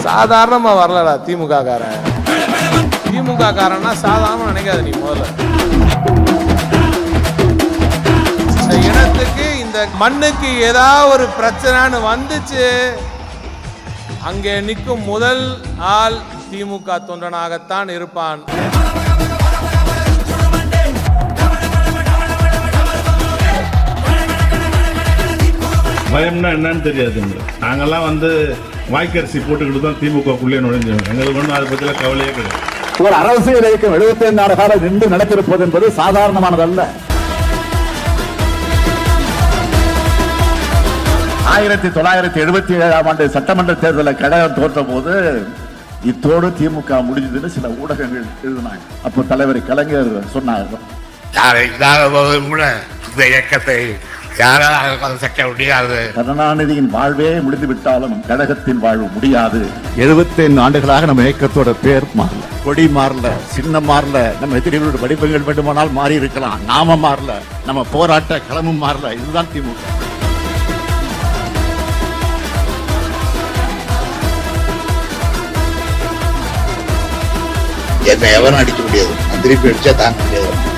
சாதாரணமா வரலடா திமுக காரன். திமுக காரன்னா சாதாரண நினைக்காத நீ. முதல்ல இந்த இனத்துக்கு இந்த மண்ணுக்கு ஏதாவது ஒரு பிரச்சனைன்னு வந்துச்சு, அங்கே நிற்கும் முதல் ஆள் திமுக தொண்டனாகத்தான் இருப்பான். பயம்னா என்னன்னு தெரியாது. நாங்கெல்லாம் வாய்க்கரிசி போட்டுக்கிட்டு தான் திமுகக்குள்ளே நுழைஞ்சோம். எங்களுக்கு ஒன்றும் அதை பற்றில கவலையே கிடையாது. ஒரு அரசியல் இயக்கம் 75 ஆண்டு காலம் நின்று நடத்திருப்பது என்பது சாதாரணமானதல்ல. 1977ஆம் ஆண்டு சட்டமன்ற தேர்தலில் கழகம் தோற்ற போது இத்தோடு திமுக முடிஞ்சதுன்னு சில ஊடகங்கள் எழுதினாங்க. அப்போ தலைவர் கலைஞர் சொன்னாங்க, கருணாநிதியின் வாழ்வே முடிந்து விட்டாலும் கழகத்தின் வாழ்வு முடியாது. 75 ஆண்டுகளாக நம்ம இயக்கத்தோட பேர் மாறல, கொடி மாறல, சின்னம் மாறல, நம்ம எதிரிகளோட வடிவங்கள் வேண்டுமானால் மாறி இருக்கலாம், நாம மாறல, நம்ம போராட்ட களமும் மாறல. இதுதான் திமுக. என்னை எவரும் அடிக்க முடியாது, திருப்பி அடிச்சா தாங்க முடியாது.